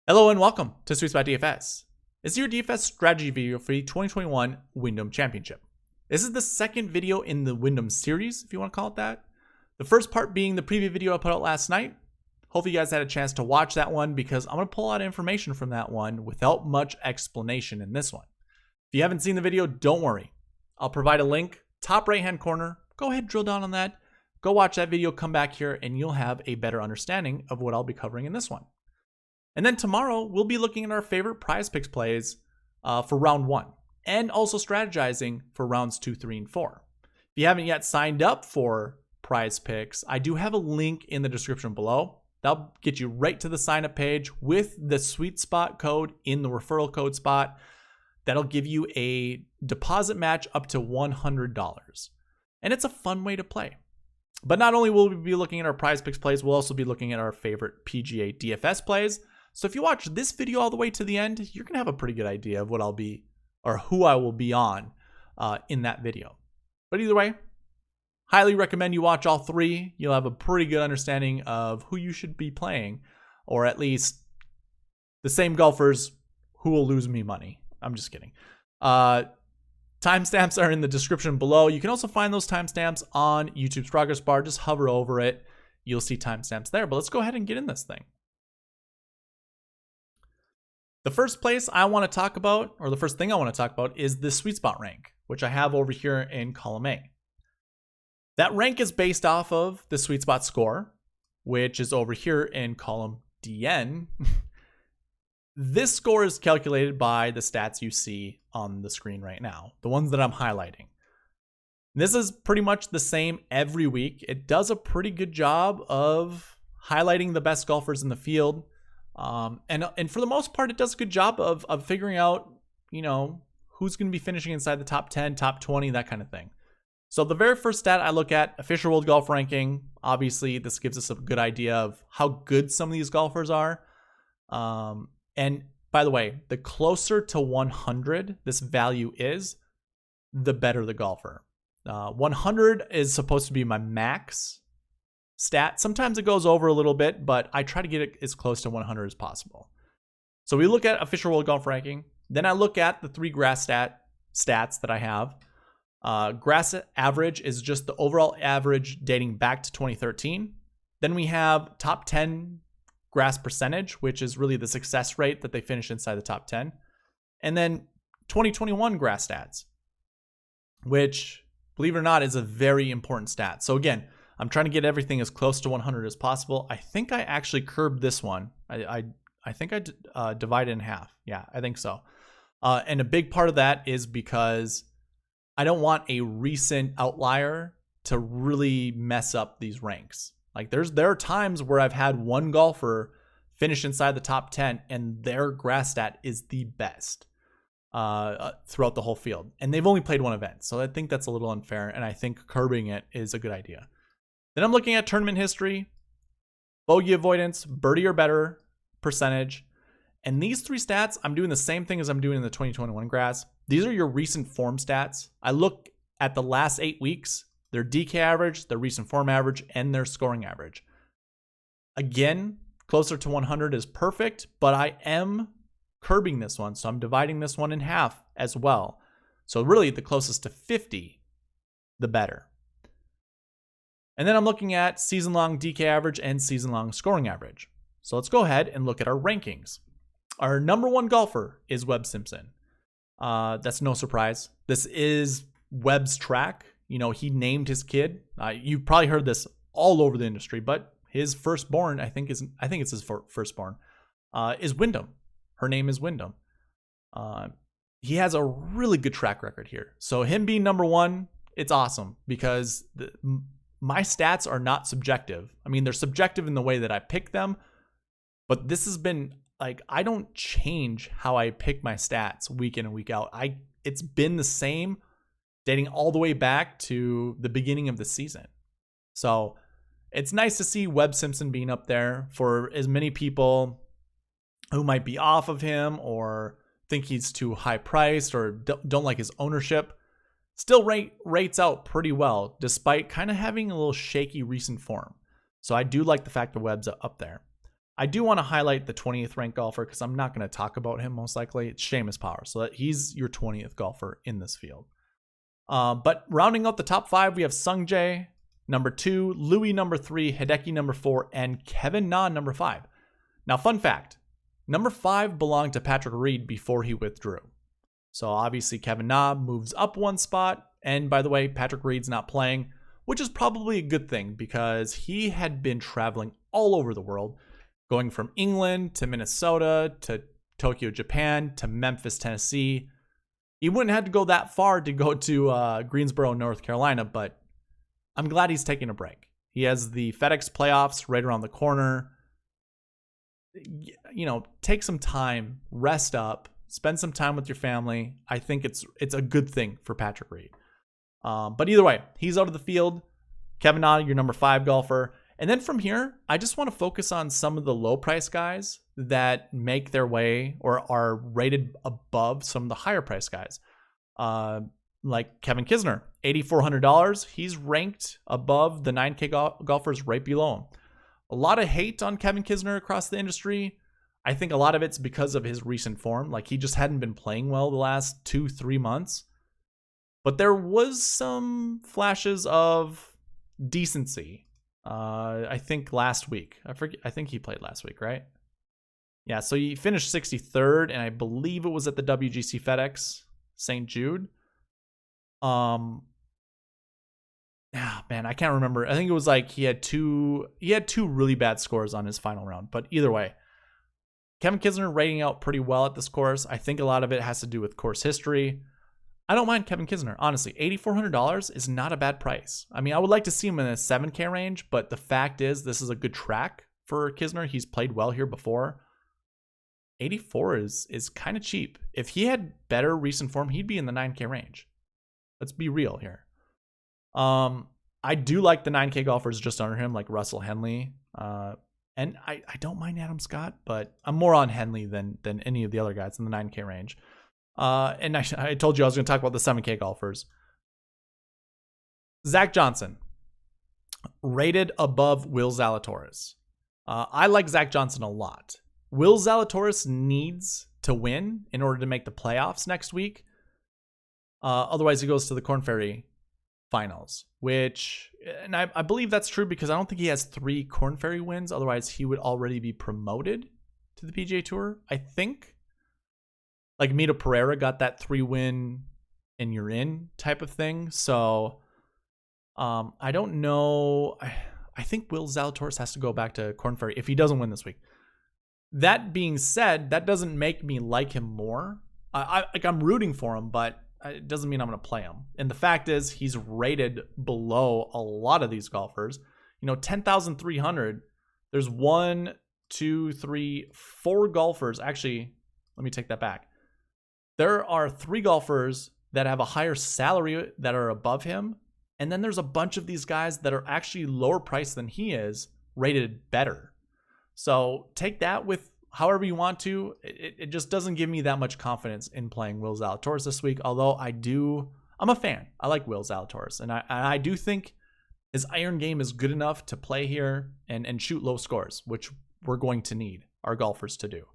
Hello and welcome to SweetSpotDFS. This is your DFS strategy video for the 2021 Wyndham Championship. This is the second video in the Wyndham series, if you want to call it that. The first part being the preview video I put out last night. Hopefully you guys had a chance to watch that one because I'm going to pull out information from that one without much explanation in this one. If you haven't seen the video, don't worry. I'll provide a link, top right-hand corner. Go ahead, drill down on that. Go watch that video, come back here, and you'll have a better understanding of what I'll be covering in this one. And then tomorrow, we'll be looking at our favorite prize picks plays for round 1 and also strategizing for rounds 2, 3, and 4. If you haven't yet signed up for prize picks, I do have a link in the description below. That'll get you right to the sign up page with the SweetSpot code in the referral code spot. That'll give you a deposit match up to $100. And it's a fun way to play. But not only will we be looking at our prize picks plays, we'll also be looking at our favorite PGADFS plays. So if you watch this video all the way to the end, you're going to have a pretty good idea of what I'll be or who I will be on in that video. But either way, highly recommend you watch all 3. You'll have a pretty good understanding of who you should be playing, or at least the same golfers who will lose me money. I'm just kidding. Timestamps are in the description below. You can also find those timestamps on YouTube's progress bar. Just hover over it. You'll see timestamps there. But let's go ahead and get in this thing. The first place I want to talk about, or the first thing I want to talk about, is the SweetSpot rank, which I have over here in column A. That rank is based off of the SweetSpot score, which is over here in column DN. This score is calculated by the stats you see on the screen right now, the ones that I'm highlighting. This is pretty much the same every week. It does a pretty good job of highlighting the best golfers in the field. And for the most part, it does a good job of figuring out, who's going to be finishing inside the top 10, top 20, that kind of thing. So the very first stat I look at, official world golf ranking. Obviously, this gives us a good idea of how good some of these golfers are. And by the way, the closer to 100 this value is, the better the golfer. 100 is supposed to be my max stat. Sometimes it goes over a little bit, but I try to get it as close to 100 as possible. So we look at official world golf ranking. Then I look at the 3 grass stats that I have. Grass average is just the overall average dating back to 2013. Then we have top 10 grass percentage, which is really the success rate that they finish inside the top 10. And then 2021 grass stats, which, believe it or not, is a very important stat. So again, I'm trying to get everything as close to 100 as possible. I think I actually curbed this one. I think I divided in half. Yeah, I think so. And a big part of that is because I don't want a recent outlier to really mess up these ranks. Like there are times where I've had one golfer finish inside the top 10 and their grass stat is the best throughout the whole field. And they've only played one event. So I think that's a little unfair. And I think curbing it is a good idea. Then I'm looking at tournament history, bogey avoidance, birdie or better percentage. And these 3 stats, I'm doing the same thing as I'm doing in the 2021 grass. These are your recent form stats. I look at the last 8 weeks, their DK average, their recent form average, and their scoring average. Again, closer to 100 is perfect, but I am curbing this one. So I'm dividing this one in half as well. So really the closest to 50, the better. And then I'm looking at season-long DK average and season-long scoring average. So let's go ahead and look at our rankings. Our number 1 golfer is Webb Simpson. That's no surprise. This is Webb's track. He named his kid. You've probably heard this all over the industry, but his firstborn, I think it's his firstborn, is Wyndham. Her name is Wyndham. He has a really good track record here. So him being number 1, it's awesome because my stats are not subjective. I mean, they're subjective in the way that I pick them, but this has been I don't change how I pick my stats week in and week out. It's been the same dating all the way back to the beginning of the season. So it's nice to see Webb Simpson being up there for as many people who might be off of him or think he's too high priced or don't like his ownership. Still rates out pretty well, despite kind of having a little shaky recent form. So I do like the fact that Webb's up there. I do want to highlight the 20th ranked golfer because I'm not going to talk about him most likely. It's Seamus Power. So that he's your 20th golfer in this field. But rounding out the top 5, we have Sung Jae, number 2, Louis, number 3, Hideki, number 4, and Kevin Na, number 5. Now, fun fact, number 5 belonged to Patrick Reed before he withdrew. So obviously Kevin Na moves up 1 spot. And by the way, Patrick Reed's not playing, which is probably a good thing because he had been traveling all over the world, going from England to Minnesota to Tokyo, Japan to Memphis, Tennessee. He wouldn't have to go that far to go to Greensboro, North Carolina, but I'm glad he's taking a break. He has the FedEx playoffs right around the corner. You know, take some time, rest up, spend some time with your family. I think it's a good thing for Patrick Reed. But either way, he's out of the field. Kevin Na, your number 5 golfer. And then from here, I just want to focus on some of the low price guys that make their way or are rated above some of the higher price guys. Like Kevin Kisner, $8,400. He's ranked above the 9K golfers right below him. A lot of hate on Kevin Kisner across the industry. I think a lot of it's because of his recent form. Like he just hadn't been playing well the last 2-3 months. But there was some flashes of decency. I think last week. I think he played last week, right? Yeah, so he finished 63rd, and I believe it was at the WGC FedEx St. Jude. Man, I can't remember. I think it was like he had two really bad scores on his final round. But either way, Kevin Kisner rating out pretty well at this course. I think a lot of it has to do with course history. I don't mind Kevin Kisner, honestly. $8,400 is not a bad price. I mean, I would like to see him in a 7K range, but the fact is this is a good track for Kisner. He's played well here before. 84 is kind of cheap. If he had better recent form, he'd be in the 9K range. Let's be real here. I do like the 9K golfers just under him, like Russell Henley. And I don't mind Adam Scott, but I'm more on Henley than any of the other guys in the 9K range. And I told you I was going to talk about the 7K golfers. Zach Johnson, rated above Will Zalatoris. I like Zach Johnson a lot. Will Zalatoris needs to win in order to make the playoffs next week. Otherwise, he goes to the Korn Ferry finals, and I believe that's true because I don't think he has 3 Korn Ferry wins. Otherwise, he would already be promoted to the PGA Tour, I think. Like Mito Pereira got that 3-win and you're in type of thing. So I don't know. I think Will Zalatoris has to go back to Korn Ferry if he doesn't win this week. That being said, that doesn't make me like him more. I'm rooting for him, but it doesn't mean I'm going to play him. And the fact is he's rated below a lot of these golfers. You know, 10,300. There's 1, 2, 3, 4 golfers. Actually, let me take that back. There are 3 golfers that have a higher salary that are above him. And then there's a bunch of these guys that are actually lower priced than he is, rated better. So take that with however you want to. It just doesn't give me that much confidence in playing Will Zalatoris this week. Although I'm a fan. I like Will Zalatoris. And I do think his iron game is good enough to play here and shoot low scores, which we're going to need our golfers to do.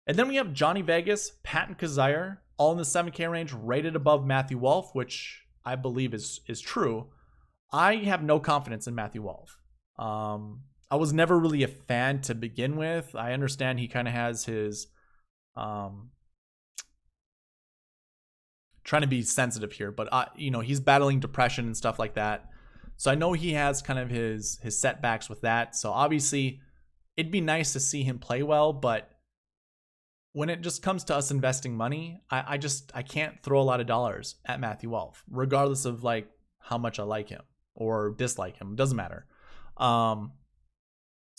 And then we have Johnny Vegas, Patton Kizzire, all in the 7K range, rated above Matthew Wolff, which I believe is true. I have no confidence in Matthew Wolff. I was never really a fan to begin with. I understand he kind of has his trying to be sensitive here, but he's battling depression and stuff like that. So I know he has kind of his setbacks with that. So obviously it'd be nice to see him play well, but when it just comes to us investing money, I can't throw a lot of dollars at Matthew Wolff, regardless of like how much I like him or dislike him. It doesn't matter. So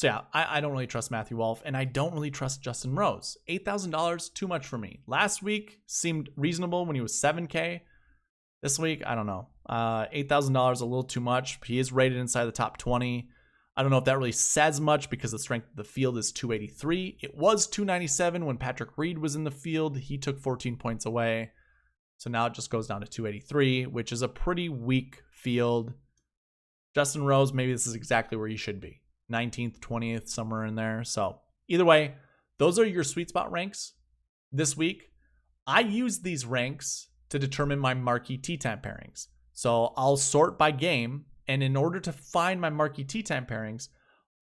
yeah, I don't really trust Matthew Wolff, and I don't really trust Justin Rose. $8,000, too much for me. Last week seemed reasonable when he was 7K. This week, I don't know. $8,000 a little too much. He is rated inside the top 20. I don't know if that really says much because the strength of the field is 283. It was 297 when Patrick Reed was in the field. He took 14 points away. So now it just goes down to 283, which is a pretty weak field. Justin Rose, maybe this is exactly where he should be. 19th, 20th, somewhere in there. So Either way, those are your sweet spot ranks this week. I use these ranks to determine my marquee tee time pairings. So I'll sort by game, and in order to find my marquee tee time pairings,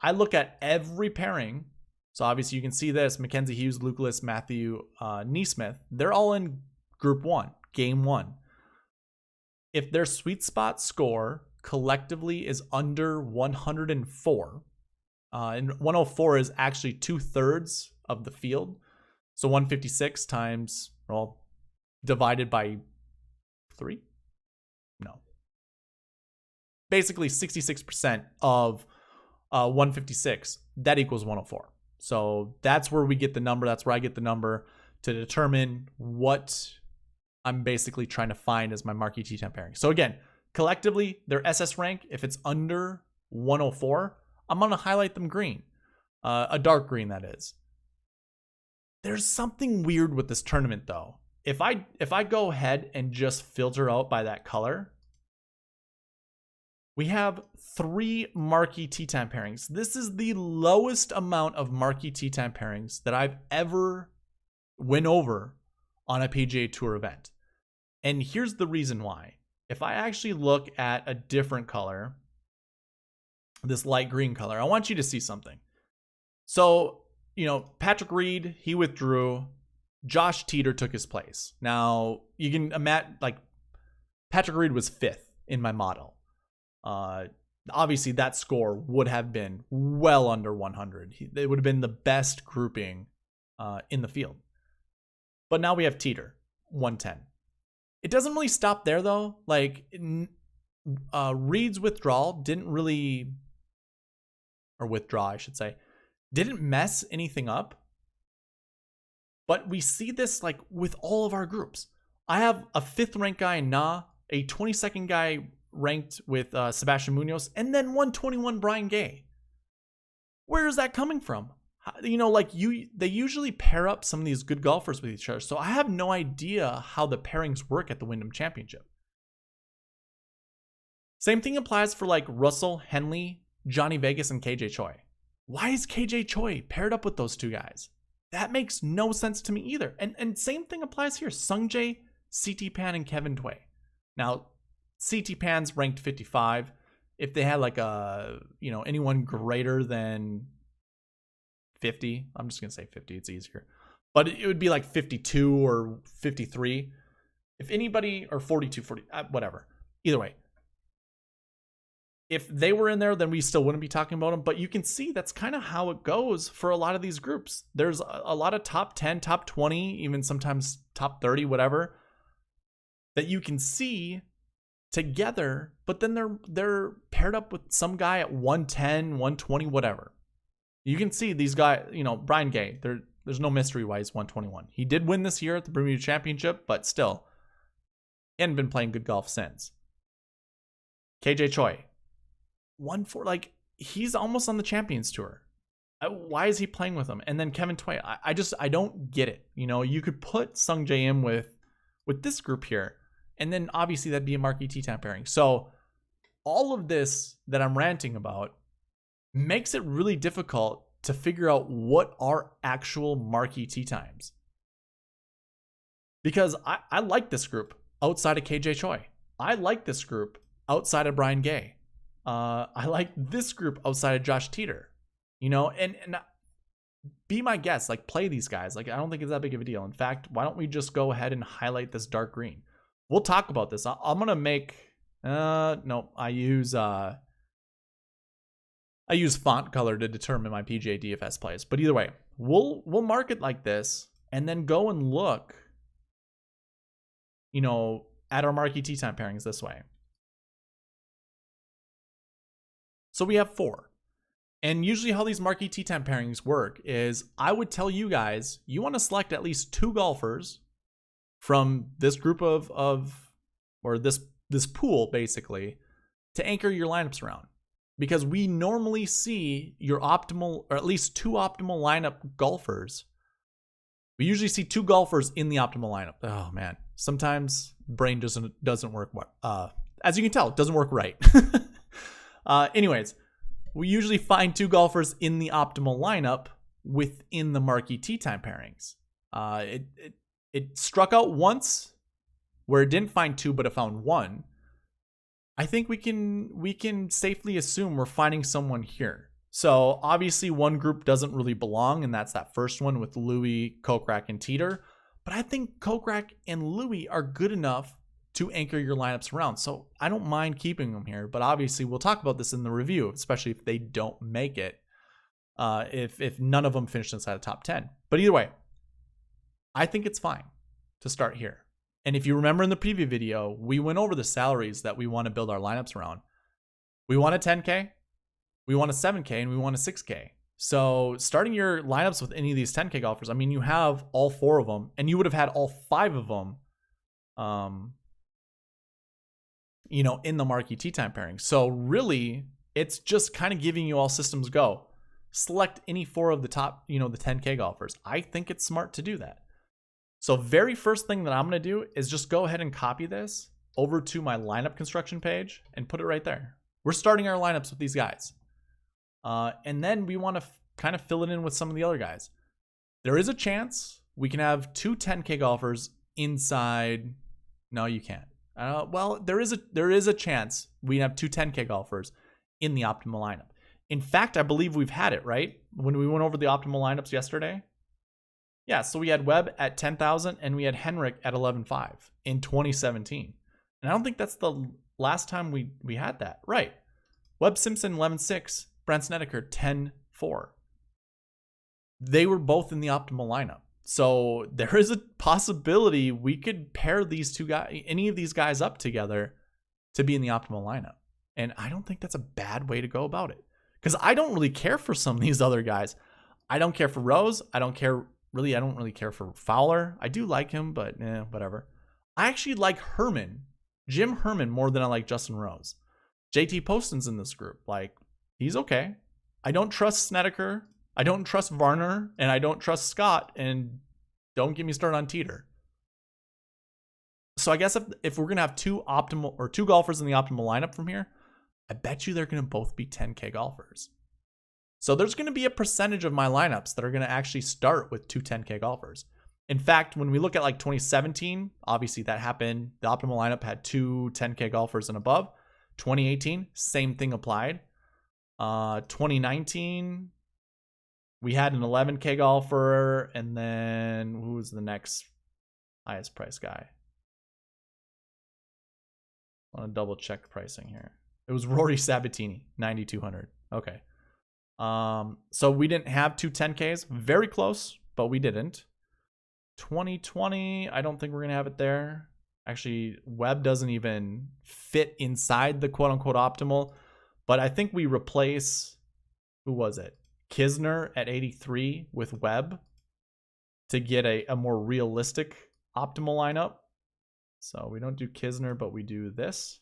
I look at every pairing. So obviously you can see this, Mackenzie Hughes, Luke List, Matthew Neesmith, they're all in group 1, game 1. If their sweet spot score collectively is under 104, and 104 is actually 2/3 of the field. So 156 times, well, divided by 3? No. Basically 66% of 156, that equals 104. So that's where we get the number. That's where I get the number to determine what I'm basically trying to find as my marquee tee time pairing. So again, collectively, their SS rank, if it's under 104, I'm going to highlight them green. A dark green, that is. There's something weird with this tournament, though. If I go ahead and just filter out by that color, we have 3 marquee tee time pairings. This is the lowest amount of marquee tee time pairings that I've ever went over on a PGA Tour event. And here's the reason why. If I actually look at a different color, this light green color, I want you to see something. So, Patrick Reed, he withdrew. Josh Teeter took his place. Now, you can imagine, Patrick Reed was 5th in my model. Obviously, that score would have been well under 100. It would have been the best grouping in the field. But now we have Teeter, 110. It doesn't really stop there, though. Reed's withdrawal didn't really, or withdraw, I should say, didn't mess anything up. But we see this with all of our groups. I have a 5th ranked guy in Na, a 22nd guy ranked with Sebastian Munoz, and then 121 Brian Gay. Where is that coming from? They usually pair up some of these good golfers with each other. So I have no idea how the pairings work at the Wyndham Championship. Same thing applies for Russell, Henley, Johnny Vegas, and KJ Choi. Why is KJ Choi paired up with those 2 guys? That makes no sense to me either. And same thing applies here. Sungjae, CT Pan, and Kevin Tway. Now, CT Pan's ranked 55. If they had anyone greater than 50, I'm just going to say 50, it's easier. But it would be 52 or 53. If anybody, or 42, 40, whatever. Either way. If they were in there, then we still wouldn't be talking about them. But you can see that's kind of how it goes for a lot of these groups. There's a lot of top 10, top 20, even sometimes top 30, whatever, that you can see together, but then they're paired up with some guy at 110, 120, whatever. You can see these guys, Brian Gay, there's no mystery why he's 121. He did win this year at the Bermuda Championship, but still, he hadn't been playing good golf since. KJ Choi, 140, he's almost on the Champions Tour. Why is he playing with him? And then Kevin Tway, I don't get it. You could put Sungjae in with this group here, and then obviously that'd be a marquee tee time pairing. So all of this that I'm ranting about makes it really difficult to figure out what are actual marquee tee times. Because I like this group outside of KJ Choi. I like this group outside of Brian Gay. I like this group outside of Josh Teeter. And be my guest, play these guys. I don't think it's that big of a deal. In fact, why don't we just go ahead and highlight this dark green? We'll talk about this. I'm going to make, I use font color to determine my PGADFS plays. But either way, we'll mark it like this and then go and look, at our marquee tee time pairings this way. So we have 4. And usually how these marquee tee time pairings work is I would tell you guys, you want to select at least 2 golfers from this group or this pool basically to anchor your lineups around. Because we normally see your optimal, or at least 2 optimal lineup golfers. We usually see 2 golfers in the optimal lineup. Oh man, sometimes brain doesn't work. As you can tell, it doesn't work right. Anyways, we usually find 2 golfers in the optimal lineup within the Marquee tee time pairings. It struck out once where it didn't find 2, but it found 1. I think we can safely assume we're finding someone here. So obviously one group doesn't really belong, and that's that first one with Louis, Kokrak, and Teeter. But I think Kokrak and Louis are good enough to anchor your lineups around. So I don't mind keeping them here, but obviously we'll talk about this in the review, especially if they don't make it, if none of them finish inside the top 10. But either way, I think it's fine to start here. And if you remember in the preview video, we went over the salaries that we want to build our lineups around. We want a 10K, we want a 7K, and we want a 6K. So starting your lineups with any of these 10K golfers, I mean, you have all 4 of them, and you would have had all 5 of them, in the Marquee tee time pairing. So really, it's just kind of giving you all systems go. Select any 4 of the top, the 10K golfers. I think it's smart to do that. So very first thing that I'm going to do is just go ahead and copy this over to my lineup construction page and put it right there. We're starting our lineups with these guys. And then we want to kind of fill it in with some of the other guys. There is a chance we can have 2 10K golfers inside. No, you can't. Well, there is a chance we have 2 10K golfers in the optimal lineup. In fact, I believe we've had it, right? When we went over the optimal lineups yesterday. Yeah, so we had Webb at 10,000 and we had Henrik at 11.5 in 2017. And I don't think that's the last time we had that. Right. Webb Simpson 11.6, Brent Snedeker 10.4. They were both in the optimal lineup. So there is a possibility we could pair these 2 guys, any of these guys up together to be in the optimal lineup. And I don't think that's a bad way to go about it. Because I don't really care for some of these other guys. I don't care for Rose. I don't really care for Fowler. I do like him, but whatever. I actually like Jim Herman, more than I like Justin Rose. JT Poston's in this group. Like, he's okay. I don't trust Snedeker. I don't trust Varner, and I don't trust Scott, and don't get me started on Teeter. So I guess if we're going to have 2 golfers in the optimal lineup from here, I bet you they're going to both be 10K golfers. So there's going to be a percentage of my lineups that are going to actually start with 2 10K golfers. In fact, when we look at like 2017, obviously that happened. The optimal lineup had 2 10K golfers and above. 2018, same thing applied. 2019, we had an 11K golfer, and then who was the next highest price guy? I want to double check pricing here. It was Rory Sabatini, 9,200. Okay. So we didn't have 2 10Ks. Very close, but we didn't. 2020, I don't think we're going to have it there. Actually, Webb doesn't even fit inside the quote-unquote optimal. But I think we replace, who was it? Kisner at 83 with Webb to get a more realistic optimal lineup. So we don't do Kisner, but we do this.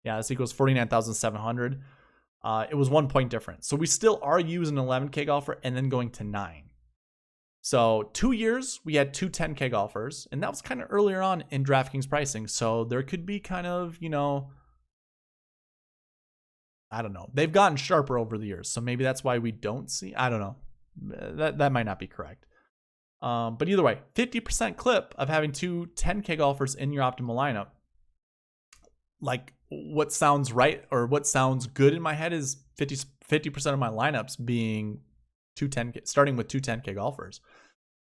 Yeah, this equals 49,700. It was 1 point difference. So we still are using an 11K golfer and then going to 9. So 2 years, we had 2 10K golfers. And that was kind of earlier on in DraftKings pricing. So there could be kind of, I don't know. They've gotten sharper over the years. So maybe that's why we don't see. I don't know. That might not be correct. But either way, 50% clip of having 2 10K golfers in your optimal lineup. Like, what sounds right or what sounds good in my head is 50% of my lineups being 2 10K, starting with 2 10K golfers.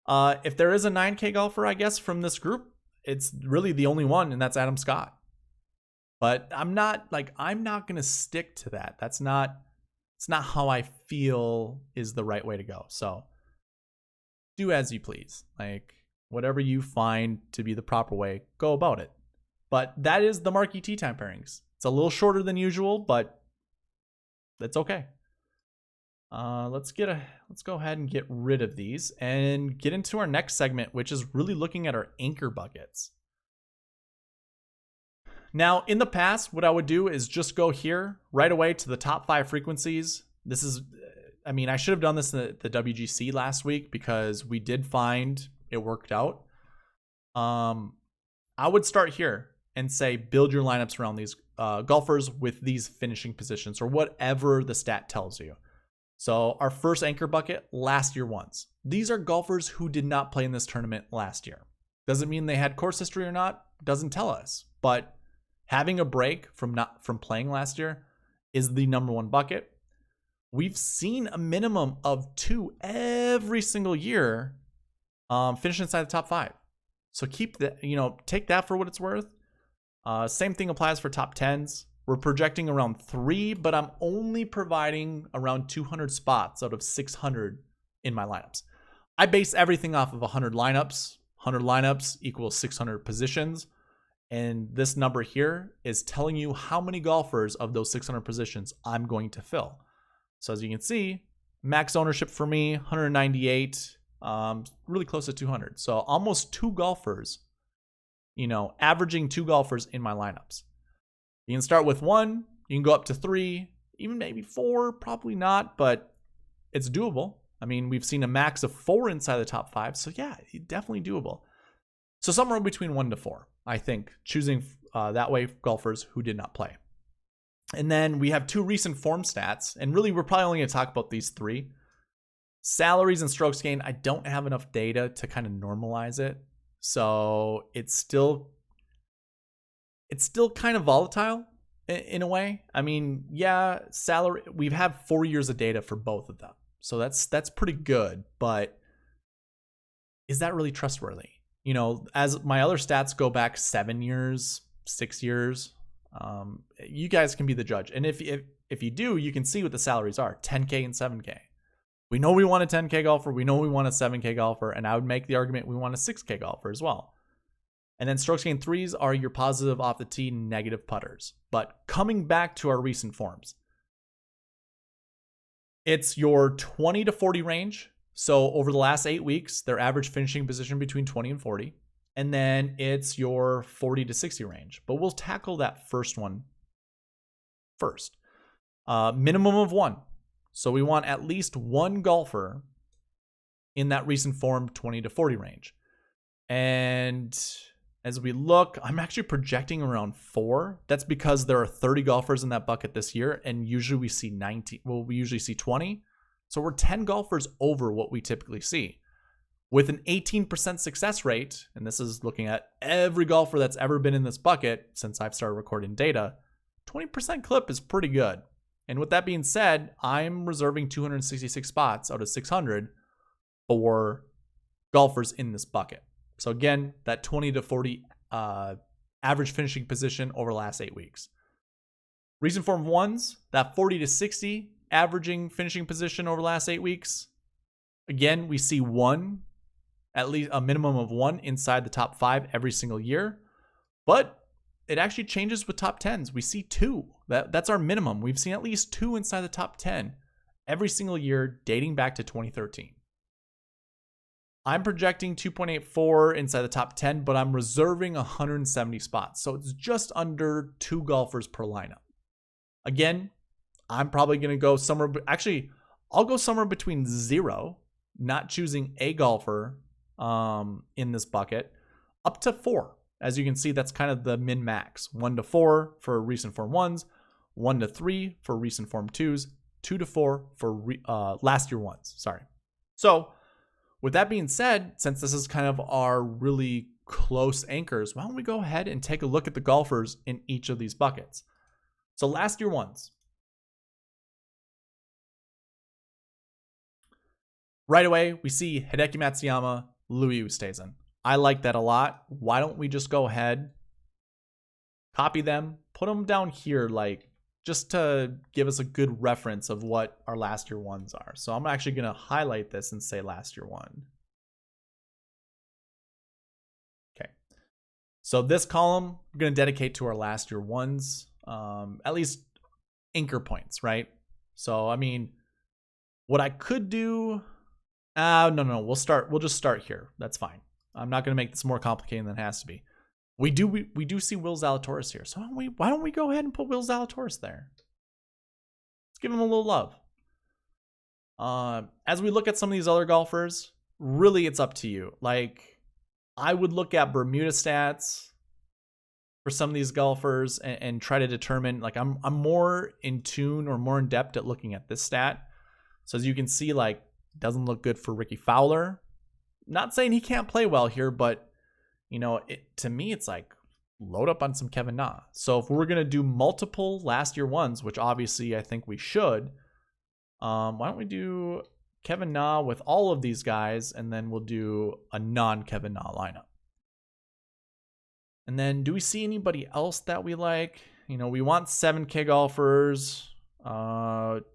If there is a 9K golfer, I guess, from this group, it's really the only one, and that's Adam Scott. But I'm not going to stick to that. It's not how I feel is the right way to go. So do as you please. Like, whatever you find to be the proper way, go about it. But that is the Marquee tee time pairings. It's a little shorter than usual, but that's okay. Let's go ahead and get rid of these and get into our next segment, which is really looking at our anchor buckets. Now, in the past, what I would do is just go here right away to the top 5 frequencies. This is, I should have done this in the WGC last week because we did find it worked out. I would start here and say, build your lineups around these golfers with these finishing positions or whatever the stat tells you. So our first anchor bucket, last year ones. These are golfers who did not play in this tournament last year. Doesn't mean they had course history or not, doesn't tell us. But having a break from playing last year is the number one bucket. We've seen a minimum of 2 every single year finish inside the top 5. So keep that, take that for what it's worth. Same thing applies for top 10s. We're projecting around 3, but I'm only providing around 200 spots out of 600 in my lineups. I base everything off of 100 lineups. 100 lineups equals 600 positions. And this number here is telling you how many golfers of those 600 positions I'm going to fill. So as you can see, max ownership for me, 198, really close to 200. So almost 2 golfers, averaging 2 golfers in my lineups. You can start with 1, you can go up to 3, even maybe 4, probably not, but it's doable. I mean, we've seen a max of 4 inside the top 5, so yeah, definitely doable. So somewhere between 1 to 4, I think, choosing that way golfers who did not play. And then we have 2 recent form stats, and really we're probably only going to talk about these 3. Salaries and strokes gained, I don't have enough data to kind of normalize it, so it's still kind of volatile in a way. I mean, yeah, salary, we've had 4 years of data for both of them. So that's pretty good, but is that really trustworthy? As my other stats go back 7 years, 6 years, you guys can be the judge. And if you do, you can see what the salaries are, 10K and 7K. We know we want a 10K golfer. We know we want a 7K golfer. And I would make the argument we want a 6K golfer as well. And then strokes gained 3s are your positive off the tee, negative putters. But coming back to our recent forms, it's your 20 to 40 range. So over the last 8 weeks, their average finishing position between 20 and 40. And then it's your 40 to 60 range. But we'll tackle that first one first. Minimum of 1. So we want at least 1 golfer in that recent form 20 to 40 range. And as we look, I'm actually projecting around 4. That's because there are 30 golfers in that bucket this year, and usually we see 19. Well, we usually see 20. So we're 10 golfers over what we typically see. With an 18% success rate, and this is looking at every golfer that's ever been in this bucket since I've started recording data, 20% clip is pretty good. And with that being said, I'm reserving 266 spots out of 600 for golfers in this bucket. So again, that 20 to 40 average finishing position over the last 8 weeks. Recent form 1s, that 40 to 60 averaging finishing position over the last 8 weeks. Again, we see 1, at least a minimum of 1 inside the top 5 every single year. But it actually changes with top 10s. We see 2. That's our minimum. We've seen at least 2 inside the top 10 every single year dating back to 2013. I'm projecting 2.84 inside the top 10, but I'm reserving 170 spots. So it's just under 2 golfers per lineup. Again, I'm probably going to go somewhere. Actually, I'll go somewhere between 0, not choosing a golfer in this bucket, up to 4. As you can see, that's kind of the min-max. 1 to 4 for recent form 1s, 1 to 3 for recent form 2s, 2 to 4 for last year 1s. Sorry. So with that being said, since this is kind of our really close anchors, why don't we go ahead and take a look at the golfers in each of these buckets. So last year 1s. Right away, we see Hideki Matsuyama, Louis Oosthuizen. I like that a lot. Why don't we just go ahead, copy them, put them down here, just to give us a good reference of what our last year 1s are. So I'm actually going to highlight this and say last year 1. Okay. So this column, we're going to dedicate to our last year 1s, at least anchor points, right? So, I mean, what I could do, no, we'll just start here. That's fine. I'm not going to make this more complicated than it has to be. We do see Will Zalatoris here. So why don't we go ahead and put Will Zalatoris there? Let's give him a little love. As we look at some of these other golfers, really it's up to you. I would look at Bermuda stats for some of these golfers and try to determine, I'm more in tune or more in depth at looking at this stat. So as you can see, like, doesn't look good for Ricky Fowler. Not saying he can't play well here, but, you know, to me, it's like, load up on some Kevin Na. So if we're going to do multiple last year ones, which obviously I think we should, why don't we do Kevin Na with all of these guys, and then we'll do a non-Kevin Na lineup. And then do we see anybody else that we like? You know, we want 7K golfers.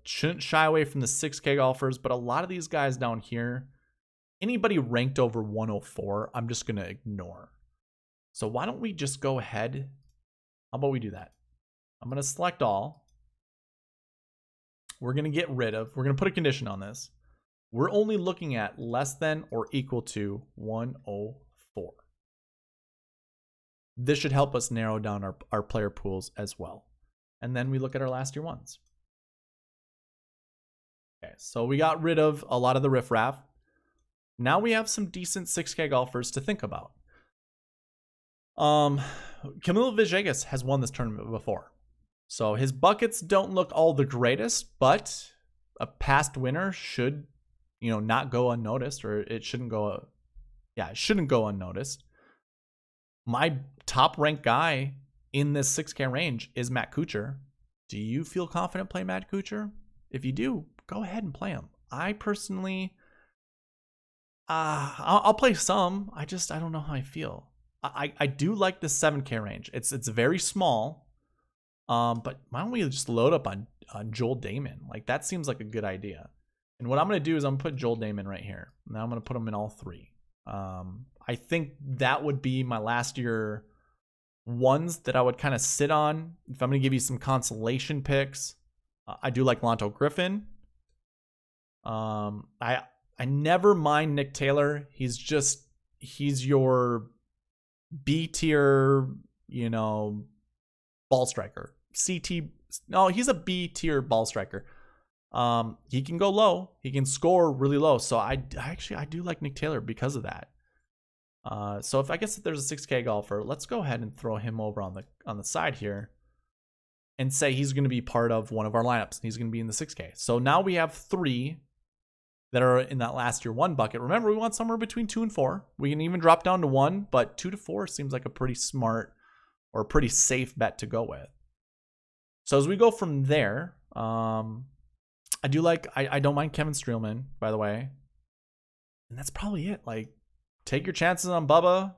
Shouldn't shy away from the 6K golfers, but a lot of these guys down here, anybody ranked over 104, I'm just going to ignore. So why don't we just go ahead? How about we do that? I'm going to select all. We're going to get rid of, we're going to put a condition on this. We're only looking at less than or equal to 104. This should help us narrow down our player pools as well. And then we look at our last year ones. Okay, so we got rid of a lot of the riffraff. Now we have some decent 6K golfers to think about. Camilo Villegas has won this tournament before. So his buckets don't look all the greatest, but a past winner should, you know, not go unnoticed, or it shouldn't go, it shouldn't go unnoticed. My top ranked guy in this 6K range is Matt Kuchar. Do you feel confident playing Matt Kuchar? If you do, go ahead and play him. I personally, I'll play some. I don't know how I feel. I do like the 7K range. It's very small. But why don't we just load up on Joel Damon? Like, that seems like a good idea. And what I'm going to do is I'm going to put Joel Damon right here. Now I'm going to put him in all three. I think that would be my last year ones that I would kind of sit on. If I'm going to give you some consolation picks, I do like Lonto Griffin. I never mind Nick Taylor. He's your B tier, you know, ball striker. No, he's a B tier ball striker. He can go low. He can score really low. So I do like Nick Taylor because of that. So if there's a 6K golfer, let's go ahead and throw him over on the side here and say he's going to be part of one of our lineups. He's going to be in the 6K. So now we have 3 that are in that last year 1 bucket. Remember, we want somewhere between 2 and 4. We can even drop down to 1, but 2 to 4 seems like a pretty smart or a pretty safe bet to go with. So as we go from there, I don't mind Kevin Streelman, by the way. And that's probably it. Like, take your chances on Bubba.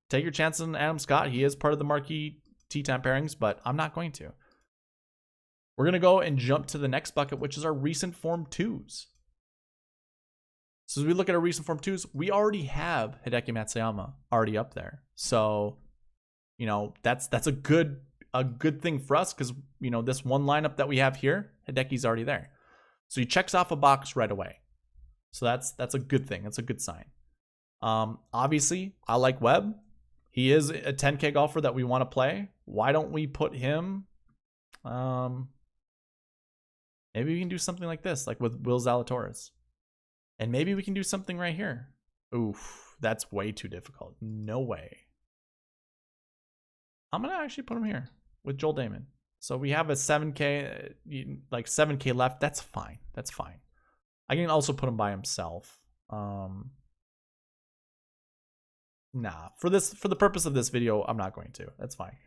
Take your chances on Adam Scott. He is part of the Marquee Tee Time Pairings, but I'm not going to. We're going to go and jump to the next bucket, which is our recent form 2s. So as we look at our recent form 2s, we already have Hideki Matsuyama already up there. So, you know, that's a good thing for us because, you know, this one lineup that we have here, Hideki's already there. So he checks off a box right away. So that's a good thing. That's a good sign. Obviously, I like Webb. He is a 10K golfer that we want to play. Why don't we put him? Maybe we can do something like this, like with Will Zalatoris. And maybe we can do something right here. Oof, that's way too difficult. No way. I'm going to actually put him here with Joel Damon. So we have a 7K, like 7K left. That's fine. That's fine. I can also put him by himself. Nah, for the purpose of this video, I'm not going to. That's fine.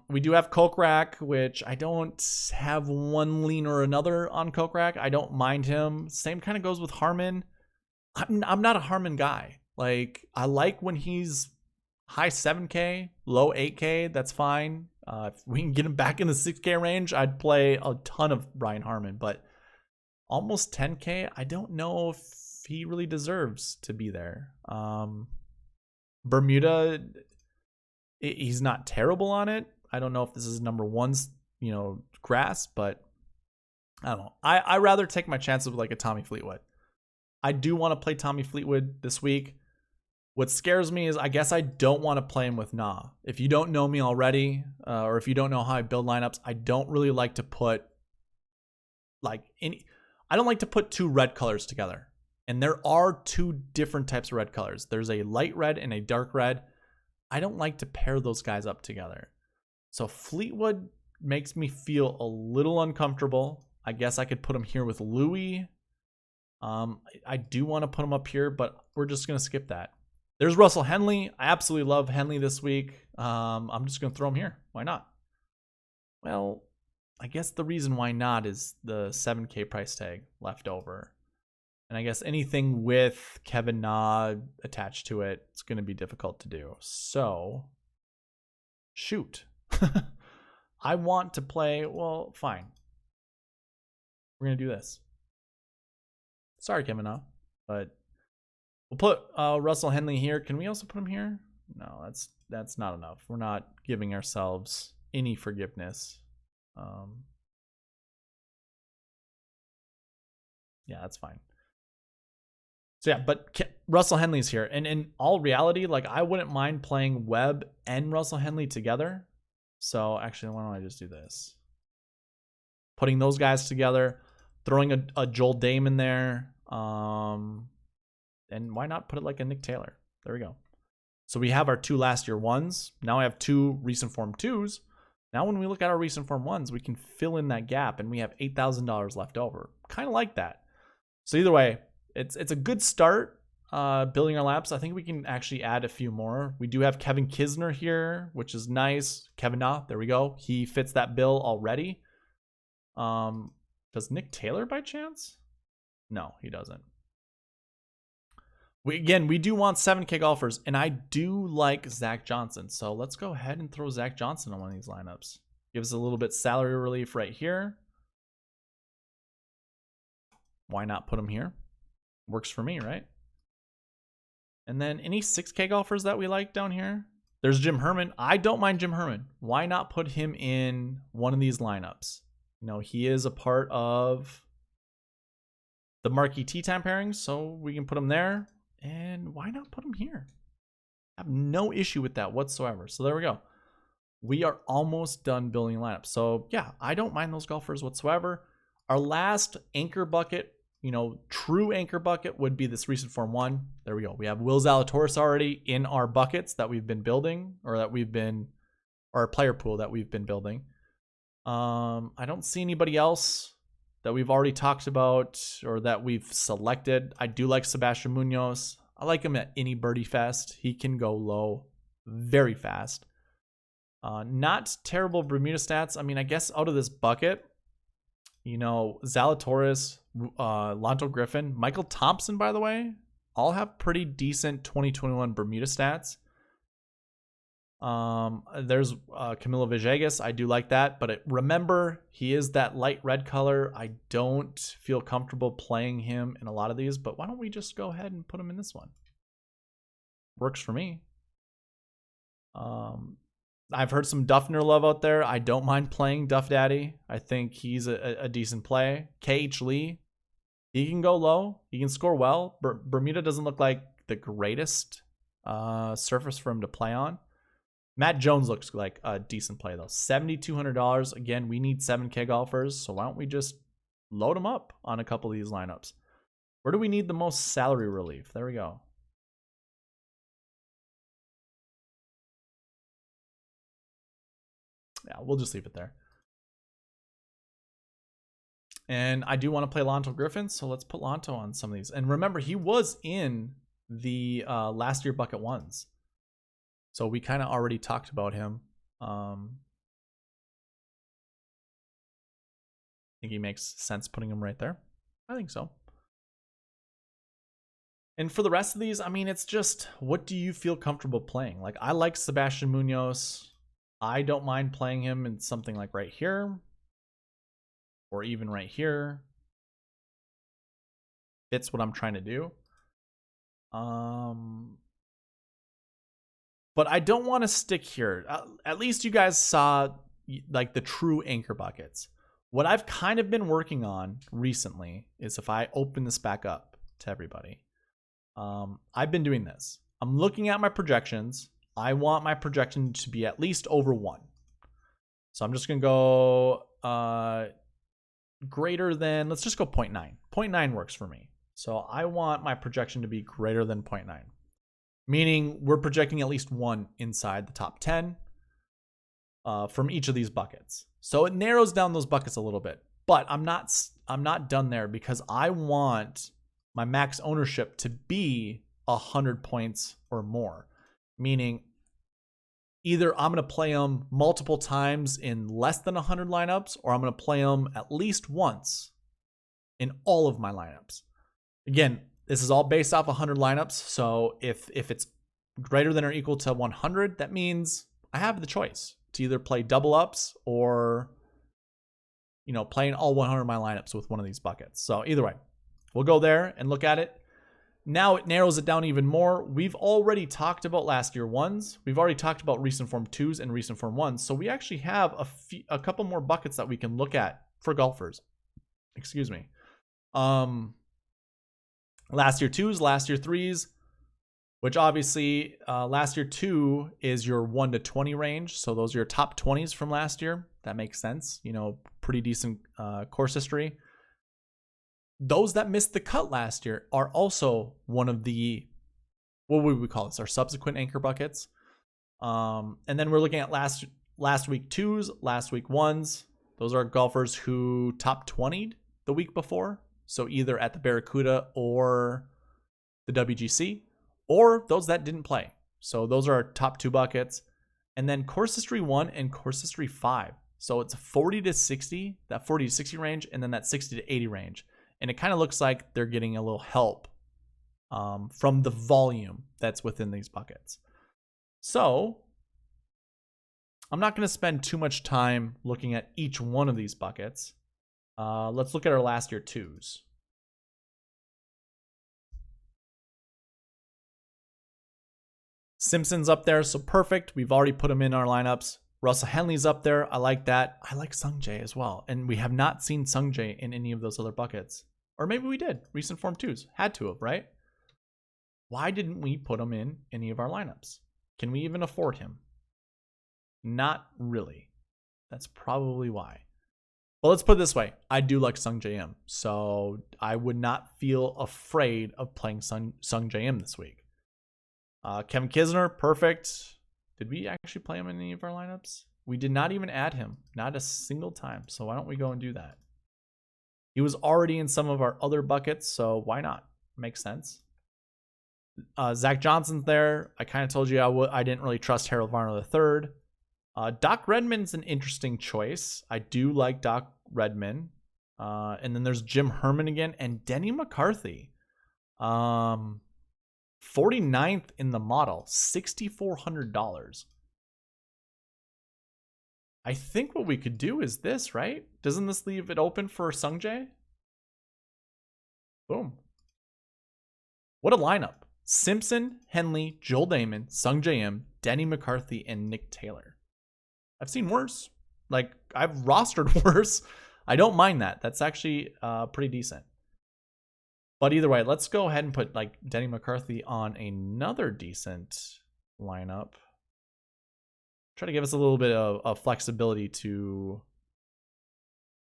We do have Kokrak, which I don't have one lean or another on Kokrak. I don't mind him. Same kind of goes with Harmon. I'm not a Harmon guy. Like, I like when he's high 7K, low 8K. That's fine. If we can get him back in the 6K range, I'd play a ton of Brian Harmon. But almost 10K, I don't know if he really deserves to be there. Bermuda, he's not terrible on it. I don't know if this is number one's, you know, grass, but I don't know. I rather take my chances with like a Tommy Fleetwood. I do want to play Tommy Fleetwood this week. What scares me is I guess I don't want to play him with Na. If you don't know me already, or if you don't know how I build lineups, I don't really like to put I don't like to put 2 red colors together. And there are 2 different types of red colors. There's a light red and a dark red. I don't like to pair those guys up together. So Fleetwood makes me feel a little uncomfortable. I guess I could put him here with Louis. I do want to put him up here, but we're just going to skip that. There's Russell Henley. I absolutely love Henley this week. I'm just going to throw him here. Why not? Well, I guess the reason why not is the 7K price tag left over. And I guess anything with Kevin Na attached to it, it's going to be difficult to do. So, shoot. I want to play, well, fine. We're going to do this. Sorry, Kevin Na, but we'll put Russell Henley here. Can we also put him here? No, that's not enough. We're not giving ourselves any forgiveness. Yeah, that's fine. So yeah, but Russell Henley's here. And in all reality, like I wouldn't mind playing Webb and Russell Henley together. So actually, why don't I just do this? Putting those guys together, throwing a Joel Dahmen in there. And why not put it like a Nick Taylor? There we go. So we have our 2 last year 1s. Now I have 2 recent form 2s. Now when we look at our recent form 1s, we can fill in that gap and we have $8,000 left over. Kind of like that. So either way, it's a good start building our laps. I think we can actually add a few more. We do have Kevin Kisner here, which is nice. Kevin Na, there we go. He fits that bill already. Does Nick Taylor by chance? No, he doesn't. We do want 7K golfers, and I do like Zach Johnson. So let's go ahead and throw Zach Johnson on one of these lineups. Gives a little bit salary relief right here. Why not put him here? Works for me, right? And then any 6K golfers that we like down here? There's Jim Herman. I don't mind Jim Herman. Why not put him in one of these lineups? You know, he is a part of the Marquee Tea Time pairings, so we can put him there. And why not put him here? I have no issue with that whatsoever. So there we go. We are almost done building lineups. So yeah, I don't mind those golfers whatsoever. Our last anchor bucket, you know, true anchor bucket would be this recent form 1. There we go. We have Will Zalatoris already in our buckets that we've been building, or our player pool that we've been building. I don't see anybody else that we've already talked about or that we've selected. I do like Sebastian Munoz. I like him at any birdie fest. He can go low very fast. Not terrible Bermuda stats. I mean, I guess out of this bucket, you know, Zalatoris, Lonto Griffin, Michael Thompson, by the way, all have pretty decent 2021 Bermuda stats. There's Camilo Villegas. I do like that, but remember, he is that light red color. I don't feel comfortable playing him in a lot of these, but why don't we just go ahead and put him in this one? Works for me. I've heard some Duffner love out there. I don't mind playing Duff Daddy. I think he's a decent play. KH Lee, he can go low. He can score well. Bermuda doesn't look like the greatest surface for him to play on. Matt Jones looks like a decent play, though. $7,200. Again, we need 7K golfers, so why don't we just load them up on a couple of these lineups? Where do we need the most salary relief? There we go. Yeah, we'll just leave it there. And I do want to play Lonto Griffin, so let's put Lonto on some of these. And remember, he was in the last year bucket 1s. So we kind of already talked about him. I think he makes sense putting him right there. I think so. And for the rest of these, I mean, it's just, what do you feel comfortable playing? Like, I like Sebastian Munoz. I don't mind playing him in something like right here. Or even right here. Fits what I'm trying to do. But I don't want to stick here. At least you guys saw like the true anchor buckets. What I've kind of been working on recently is if I open this back up to everybody, I've been doing this. I'm looking at my projections. I want my projection to be at least over 1. So I'm just going to go greater than, let's just go 0.9. 0.9 works for me. So I want my projection to be greater than 0.9. Meaning we're projecting at least 1 inside the top 10 from each of these buckets. So it narrows down those buckets a little bit. But I'm not done there, because I want my max ownership to be 100 points or more. Meaning either I'm going to play them multiple times in less than 100 lineups, or I'm going to play them at least once in all of my lineups. Again, this is all based off 100 lineups. So if it's greater than or equal to 100, that means I have the choice to either play double ups or, playing all 100 of my lineups with one of these buckets. So either way, we'll go there and look at it. Now it narrows it down even more. We've already talked about last year ones. We've already talked about recent form 2s and recent form 1s. So we actually have a couple more buckets that we can look at for golfers. Excuse me. Last year 2s, last year 3s, which obviously last year 2 is your 1 to 20 range. So those are your top 20s from last year. That makes sense. Pretty decent course history. Those that missed the cut last year are also one of the, what would we call this? Our subsequent anchor buckets. And then we're looking at last week 2s, last week 1s. Those are golfers who top 20'd the week before. So either at the Barracuda or the WGC, or those that didn't play. So those are our top 2 buckets. And then course history 1 and course history 5. So it's 40 to 60, that 40 to 60 range, and then that 60 to 80 range. And it kind of looks like they're getting a little help from the volume that's within these buckets. So I'm not going to spend too much time looking at each one of these buckets. Let's look at our last year 2s. Simpson's up there, so perfect. We've already put him in our lineups. Russell Henley's up there. I like that. I like Sungjae as well. And we have not seen Sungjae in any of those other buckets. Or maybe we did. Recent form 2s. Had to have, right? Why didn't we put him in any of our lineups? Can we even afford him? Not really. That's probably why. Well, let's put it this way. I do like Sungjae Im. So I would not feel afraid of playing Sungjae Im this week. Kevin Kisner, perfect. Did we actually play him in any of our lineups? We did not even add him. Not a single time. So why don't we go and do that? He was already in some of our other buckets, so why not? Makes sense. Zach Johnson's there. I kind of told you I didn't really trust Harold Varner III. Doc Redman's an interesting choice. I do like Doc Redman. And then there's Jim Herman again and Denny McCarthy. 49th in the model, $6,400. I think what we could do is this, right? Doesn't this leave it open for Sungjae? Boom. What a lineup. Simpson, Henley, Joel Damon, Sungjae Im, Denny McCarthy, and Nick Taylor. I've seen worse. Like, I've rostered worse. I don't mind that. That's actually pretty decent. But either way, let's go ahead and put like Denny McCarthy on another decent lineup. Try to give us a little bit of flexibility to...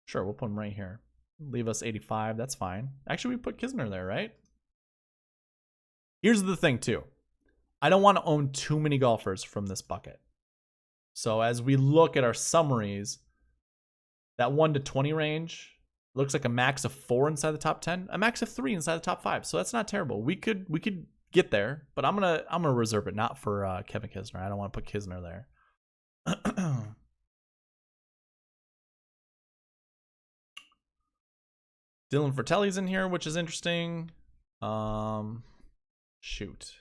Sure, we'll put him right here. Leave us 85, that's fine. Actually, we put Kisner there, right? Here's the thing, too. I don't want to own too many golfers from this bucket. So as we look at our summaries, that 1 to 20 range looks like a max of 4 inside the top 10, a max of 3 inside the top 5. So that's not terrible. We could get there, but I'm gonna reserve it, not for Kevin Kisner. I don't want to put Kisner there. Dylan Fratelli's in here, which is interesting. Shoot.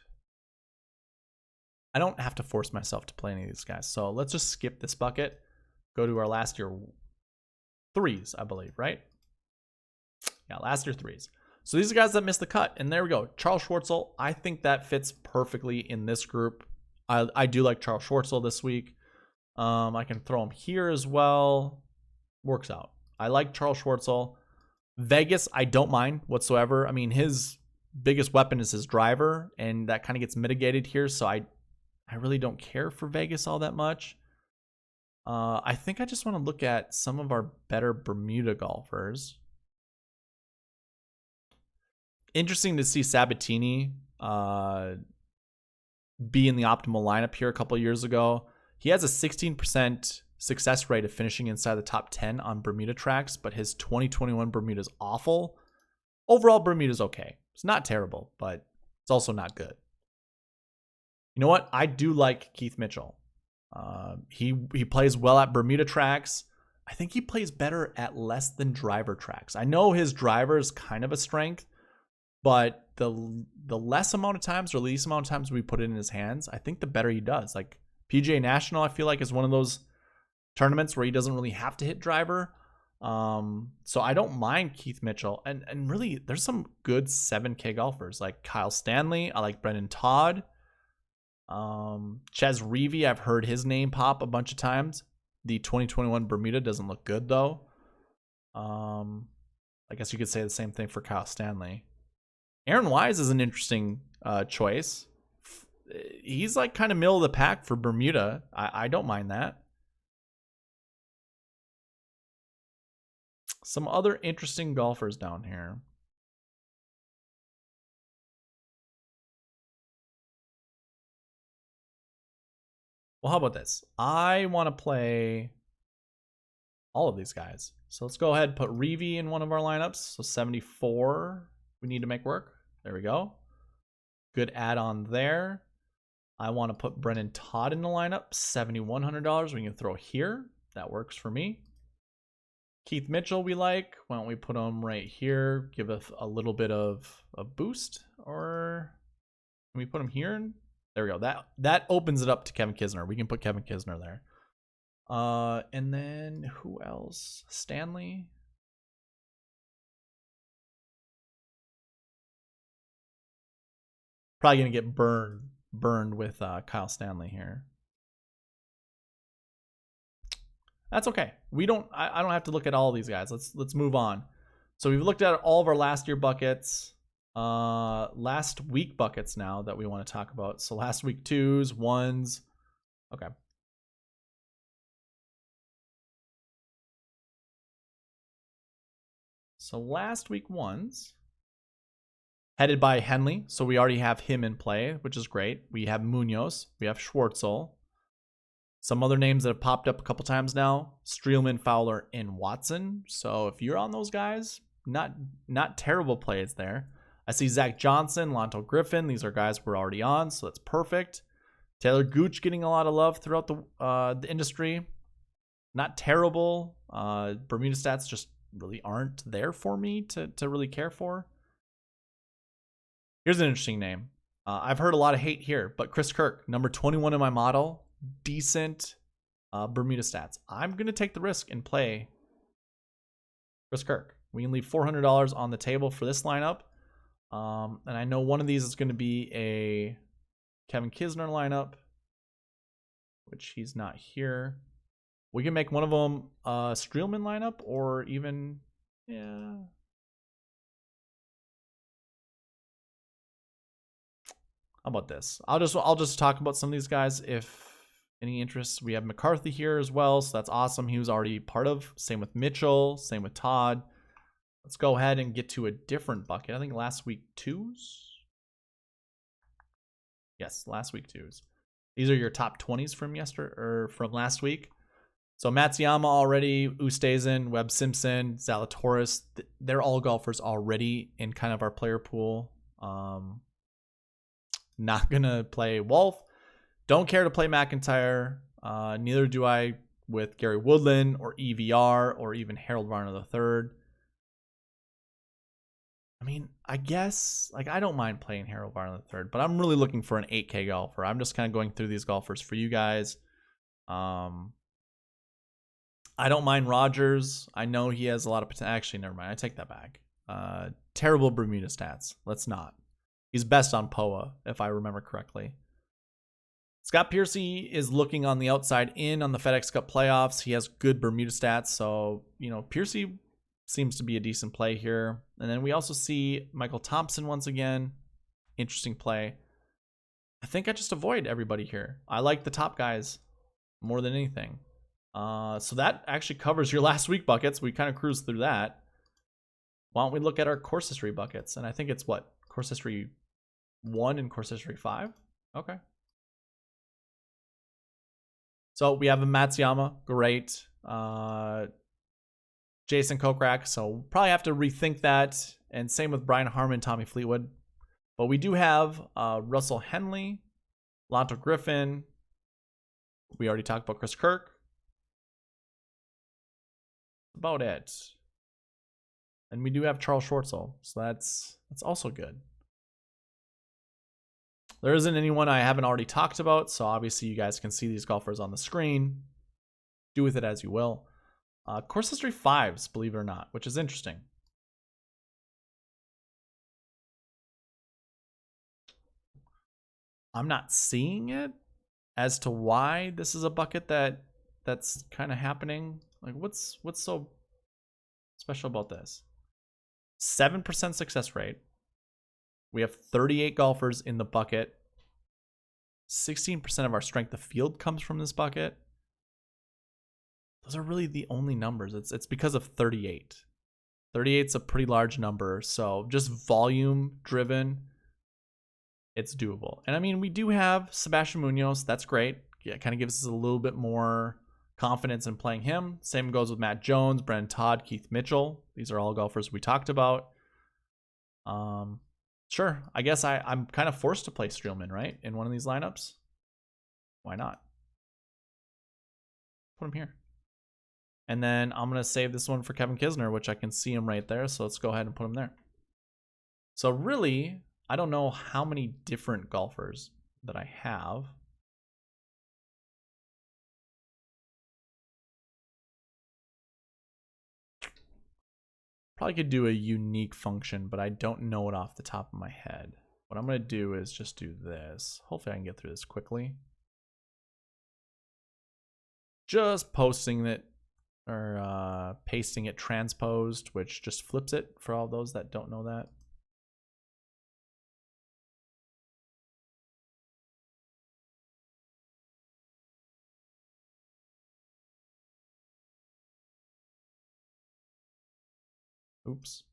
I don't have to force myself to play any of these guys. So let's just skip this bucket. Go to our last year 3s, I believe, right? Yeah, last year 3s. So these are guys that missed the cut. And there we go. Charles Schwartzel. I think that fits perfectly in this group. I do like Charles Schwartzel this week. I can throw him here as well. Works out. I like Charles Schwartzel. Vegas, I don't mind whatsoever. I mean, his biggest weapon is his driver, and that kind of gets mitigated here. So I really don't care for Vegas all that much. I think I just want to look at some of our better Bermuda golfers. Interesting to see Sabatini be in the optimal lineup here a couple of years ago. He has a 16% success rate of finishing inside the top 10 on Bermuda tracks, but his 2021 Bermuda's awful. Overall, Bermuda's okay. It's not terrible, but it's also not good. You know what? I do like Keith Mitchell. He plays well at Bermuda tracks. I think he plays better at less than driver tracks. I know his driver is kind of a strength, but the less amount of times or least amount of times we put it in his hands, I think the better he does. Like PGA National, I feel like is one of those tournaments where he doesn't really have to hit driver. So I don't mind Keith Mitchell. And really, there's some good 7K golfers like Kyle Stanley. I like Brendan Todd. Ches Reavie, I've heard his name pop a bunch of times. The 2021 Bermuda doesn't look good though. I guess you could say the same thing for Kyle Stanley. Aaron Wise is an interesting choice. He's like kind of middle of the pack for Bermuda. I don't mind that. Some other interesting golfers down here. Well, how about this? I want to play all of these guys. So let's go ahead and put Reavie in one of our lineups. So 74 we need to make work. There we go. Good add-on there. I want to put Brendan Todd in the lineup. $7,100 we can throw here. That works for me. Keith Mitchell we like. Why don't we put him right here? Give us a little bit of a boost. Or can we put him here? There we go. That opens it up to Kevin Kisner. We can put Kevin Kisner there. And then who else? Stanley. Probably gonna get burned with Kyle Stanley here. That's okay. I don't have to look at all these guys. Let's move on. So we've looked at all of our last year buckets. Last week buckets now that we want to talk about. So last week 2s, 1s. Okay. So last week 1s, headed by Henley. So we already have him in play, which is great. We have Munoz. We have Schwartzel. Some other names that have popped up a couple times now: Streelman, Fowler, and Watson. So if you're on those guys, not terrible plays there. I see Zach Johnson, Lonto Griffin. These are guys we're already on, so that's perfect. Taylor Gooch getting a lot of love throughout the industry. Not terrible. Bermuda stats just really aren't there for me to really care for. Here's an interesting name. I've heard a lot of hate here, but Chris Kirk, number 21 in my model. Decent Bermuda stats. I'm going to take the risk and play Chris Kirk. We can leave $400 on the table for this lineup. And I know one of these is going to be a Kevin Kisner lineup, which he's not here. We can make one of them a Streelman lineup, or even, yeah. How about this? I'll just talk about some of these guys if any interest. We have McCarthy here as well, so that's awesome. He was already part of. Same with Mitchell. Same with Todd. Let's go ahead and get to a different bucket. I think last week 2s. Yes, last week 2s. These are your top 20s from from last week. So Matsuyama already, Oosthuizen, Webb Simpson, Zalatoris. They're all golfers already in kind of our player pool. Not gonna play Wolf. Don't care to play McIntyre. Neither do I with Gary Woodland or EVR or even Harold Varner III. I mean, I guess, like, I don't mind playing Harold Varner III, but I'm really looking for an 8K golfer. I'm just kind of going through these golfers for you guys. I don't mind Rogers. I know he has a lot of potential. Actually, never mind. I take that back. Terrible Bermuda stats. Let's not. He's best on POA, if I remember correctly. Scott Piercy is looking on the outside in on the FedEx Cup playoffs. He has good Bermuda stats. So, Piercy seems to be a decent play here. And then we also see Michael Thompson once again. Interesting play. I think I just avoid everybody here. I like the top guys more than anything. So that actually covers your last week buckets. We kind of cruised through that. Why don't we look at our course history buckets? And I think it's what? Course history 1 and course history 5? Okay. So we have a Matsuyama, great. Jason Kokrak, so we'll probably have to rethink that. And same with Brian Harmon, Tommy Fleetwood. But we do have Russell Henley, Lonto Griffin. We already talked about Chris Kirk. About it. And we do have Charles Schwartzel, so that's also good. There isn't anyone I haven't already talked about, so obviously you guys can see these golfers on the screen. Do with it as you will. Course history 5s, believe it or not, which is interesting. I'm not seeing it as to why this is a bucket that's kind of happening. Like, what's so special about this? 7% success rate. We have 38 golfers in the bucket. 16% of our strength of field comes from this bucket. Those are really the only numbers. It's because of 38. 38's a pretty large number, so just volume driven, it's doable. And I mean, we do have Sebastian Munoz. That's great. Yeah, it kind of gives us a little bit more confidence in playing him. Same goes with Matt Jones, Brennan Todd, Keith Mitchell. These are all golfers we talked about. Sure, I guess I'm kind of forced to play Streelman, right? In one of these lineups. Why not? Put him here. And then I'm going to save this one for Kevin Kisner, which I can see him right there. So let's go ahead and put him there. So really, I don't know how many different golfers that I have. Probably could do a unique function, but I don't know it off the top of my head. What I'm going to do is just do this. Hopefully I can get through this quickly. Just posting it or pasting it transposed, which just flips it for all those that don't know that. Oops.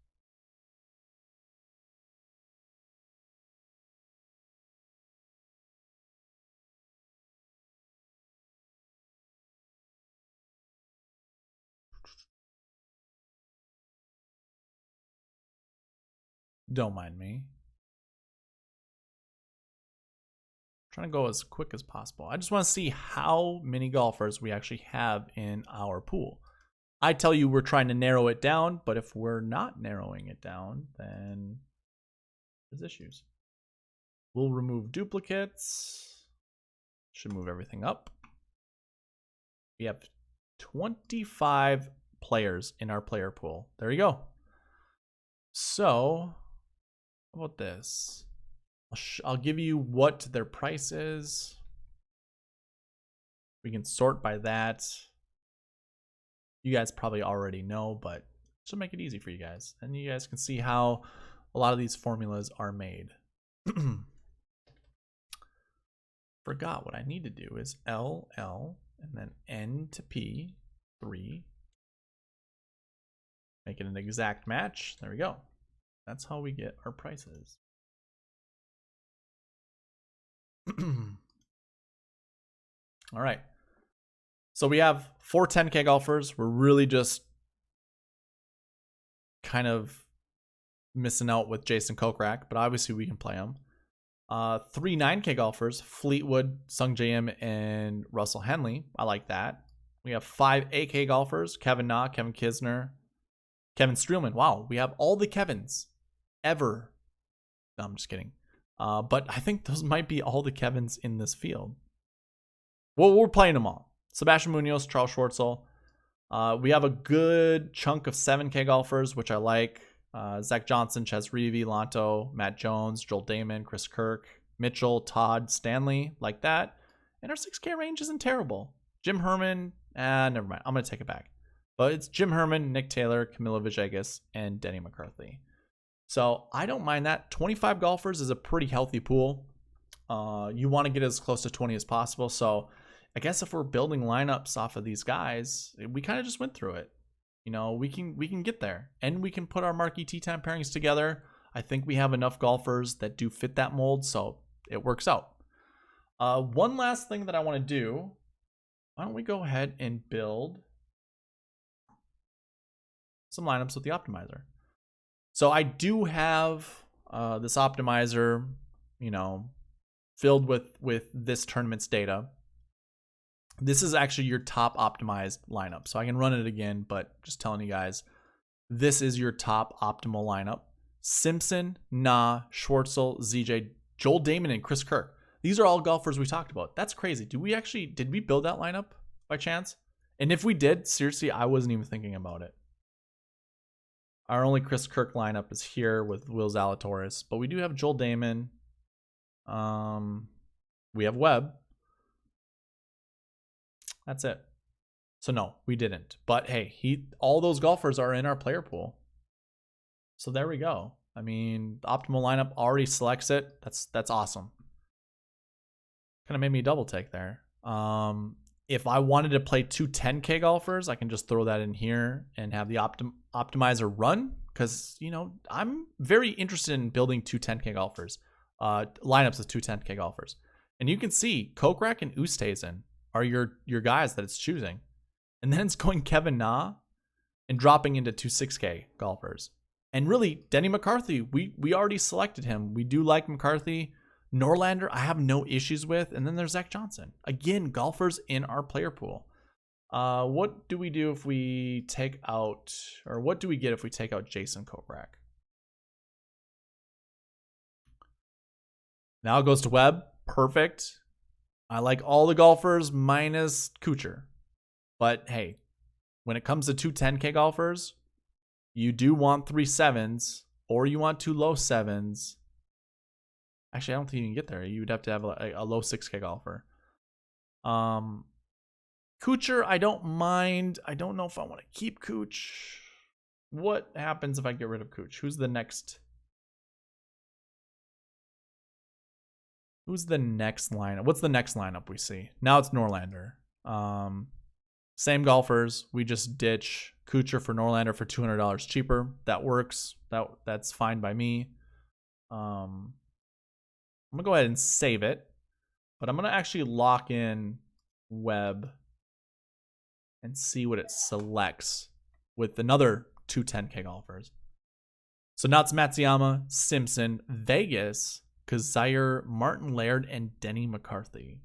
Don't mind me. I'm trying to go as quick as possible. I just want to see how many golfers we actually have in our pool. I tell you we're trying to narrow it down, but if we're not narrowing it down, then there's issues. We'll remove duplicates. Should move everything up. We have 25 players in our player pool. There you go. So, how about this? I'll give you what their price is. We can sort by that. You guys probably already know, but just make it easy for you guys. And you guys can see how a lot of these formulas are made. Forgot what I need to do is LL and then N to P 3. Make it an exact match. There we go. That's how we get our prices. All right. So we have 4 10K golfers. We're really just kind of missing out with Jason Kokrak, but obviously we can play him. 3 9K golfers, Fleetwood, Sung J.M., and Russell Henley. I like that. We have 5 8K golfers, Kevin Na, Kevin Kisner, Kevin Streelman. Wow, we have all the Kevins ever. No, I'm just kidding. But I think those might be all the Kevins in this field. Well, we're playing them all. Sebastian Munoz, Charles Schwartzel. We have a good chunk of 7K golfers, which I like. Zach Johnson, Ches Reavie, Lonto, Matt Jones, Joel Damon, Chris Kirk, Mitchell, Todd, Stanley, like that. And our 6K range isn't terrible. Jim Herman, never mind. I'm going to take it back. But it's Jim Herman, Nick Taylor, Camilo Villegas, and Denny McCarthy. So I don't mind that. 25 golfers is a pretty healthy pool. You want to get as close to 20 as possible. So I guess if we're building lineups off of these guys, we kind of just went through it. You know, we can get there, and we can put our Marquee Tee Time pairings together. I think we have enough golfers that do fit that mold, so it works out. One last thing that I want to do why don't we go ahead and build some lineups with the optimizer. So I do have this optimizer, you know, filled with this tournament's data. This is actually your top optimized lineup. So I can run it again, but just telling you guys, this is your top optimal lineup. Simpson, Nah, Schwartzel, ZJ, Joel Damon, and Chris Kirk. These are all golfers we talked about. That's crazy. Did we build that lineup by chance? And if we did, seriously, I wasn't even thinking about it. Our only Chris Kirk lineup is here with Will Zalatoris, but we do have Joel Damon. We have Webb. That's it. So no, we didn't. But hey, all those golfers are in our player pool. So there we go. I mean, the optimal lineup already selects it. That's awesome. Kind of made me double take there. If I wanted to play two 10K golfers, I can just throw that in here and have the optimizer run, because, you know, I'm very interested in building two 10K golfers, lineups of two 10K golfers. And you can see Kokrak and Oosthuizen are your guys that it's choosing. And then it's going Kevin Na and dropping into two 6K golfers. And really, Denny McCarthy, we already selected him. We do like McCarthy. Norlander, I have no issues with. And then there's Zach Johnson. Again, golfers in our player pool. What do we do if we take out, or what do we get if we take out Jason Kokrak? Now it goes to Webb. Perfect. I like all the golfers minus Kuchar. But hey, when it comes to two 10K golfers, you do want 3 7s, or you want 2 low 7s. Actually, I don't think you can get there. You would have to have a low 6K golfer. Kuchar, I don't mind. I don't know if I want to keep Kuch. What happens if I get rid of Kuch? Who's the next? Who's the next lineup? What's the next lineup we see? Now it's Norlander. Same golfers. We just ditch Kuchar for Norlander for $200 cheaper. That works. That's fine by me. I'm going to go ahead and save it. But I'm going to actually lock in Webb and see what it selects with another two 10K golfers. So now it's Matsuyama, Simpson, Vegas, Kazire, Martin Laird, and Denny McCarthy.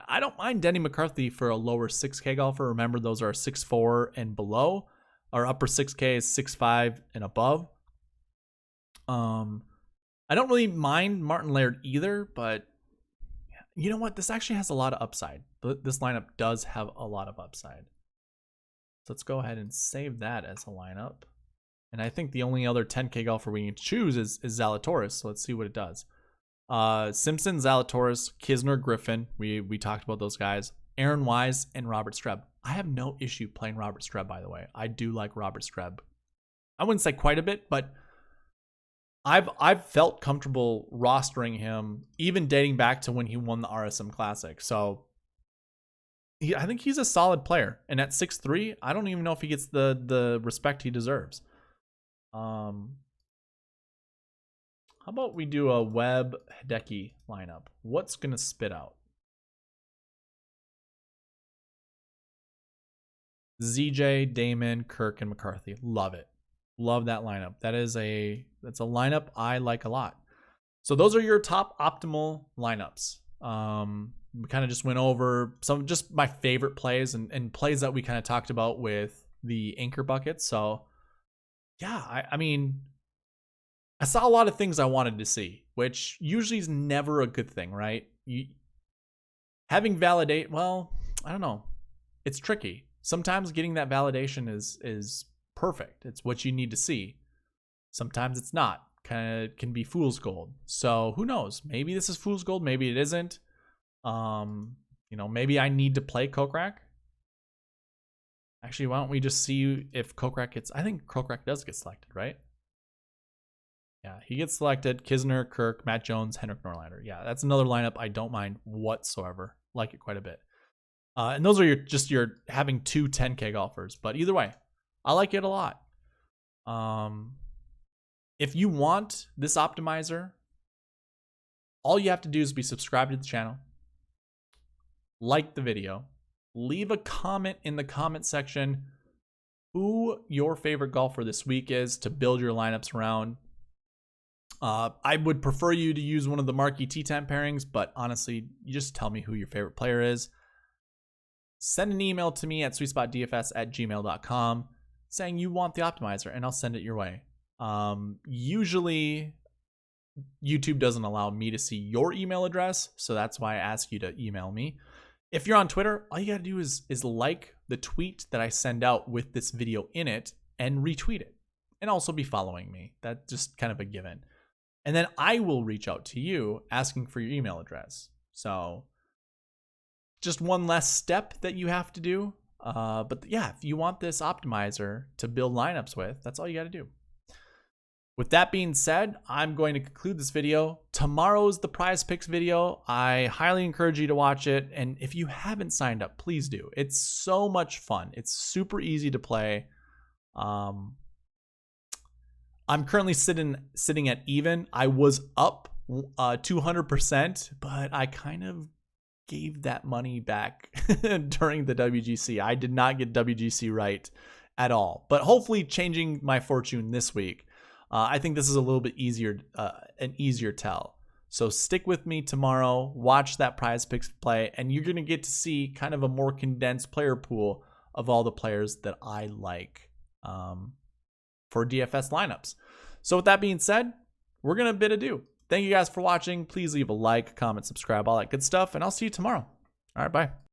I don't mind Denny McCarthy for a lower 6K golfer. Remember, those are 6'4" and below. Our upper 6K is 6'5" and above. I don't really mind Martin Laird either, but you know what? This actually has a lot of upside. This lineup does have a lot of upside. So let's go ahead and save that as a lineup. And I think the only other 10K golfer we can choose is Zalatoris. So let's see what it does. Simpson, Zalatoris, Kisner, Griffin. We talked about those guys. Aaron Wise and Robert Streb. I have no issue playing Robert Streb, by the way. I do like Robert Streb. I wouldn't say quite a bit, but I've felt comfortable rostering him, even dating back to when he won the RSM Classic. So I think he's a solid player. And at 6'3", I don't even know if he gets the respect he deserves. How about we do a Webb Hideki lineup? What's going to spit out? ZJ, Damon, Kirk, and McCarthy. Love it. Love that lineup. That's a lineup I like a lot. So those are your top optimal lineups. We kind of just went over some just my favorite plays and plays that we kind of talked about with the anchor buckets. So yeah, I mean, I saw a lot of things I wanted to see, which usually is never a good thing, right? Having validate, well, I don't know. It's tricky. Sometimes getting that validation is perfect. It's what you need to see. Sometimes it's not. Kind of can be fool's gold. So who knows? Maybe this is fool's gold. Maybe it isn't. Maybe I need to play Kokrak. Actually, why don't we just see if Kokrak gets... I think Kokrak does get selected, right? Yeah, he gets selected. Kisner, Kirk, Matt Jones, Henrik Norlander. Yeah, that's another lineup I don't mind whatsoever. Like it quite a bit. And those are your having two 10K golfers. But either way, I like it a lot. If you want this optimizer, all you have to do is be subscribed to the channel. like the video, leave a comment in the comment section who your favorite golfer this week is to build your lineups around. I would prefer you to use one of the Marquee T10 pairings, but honestly, you just tell me who your favorite player is. Send an email to me at SweetSpotDFS@gmail.com saying you want the optimizer, and I'll send it your way. Usually, YouTube doesn't allow me to see your email address, so that's why I ask you to email me. If you're on Twitter, all you gotta do is like the tweet that I send out with this video in it and retweet it, and also be following me. That's just kind of a given. And then I will reach out to you asking for your email address. So just one less step that you have to do. But yeah, if you want this optimizer to build lineups with, that's all you got to do. With that being said, I'm going to conclude this video. Tomorrow's the prize picks video. I highly encourage you to watch it. And if you haven't signed up, please do. It's so much fun. It's super easy to play. I'm currently sitting at even. I was up 200%, but I kind of gave that money back during the WGC. I did not get WGC right at all, but hopefully changing my fortune this week. I think this is a little bit easier, an easier tell. So stick with me tomorrow, watch that prize picks play, and you're going to get to see kind of a more condensed player pool of all the players that I like for DFS lineups. So with that being said, we're going to bid adieu. Thank you guys for watching. Please leave a like, comment, subscribe, all that good stuff, and I'll see you tomorrow. All right, bye.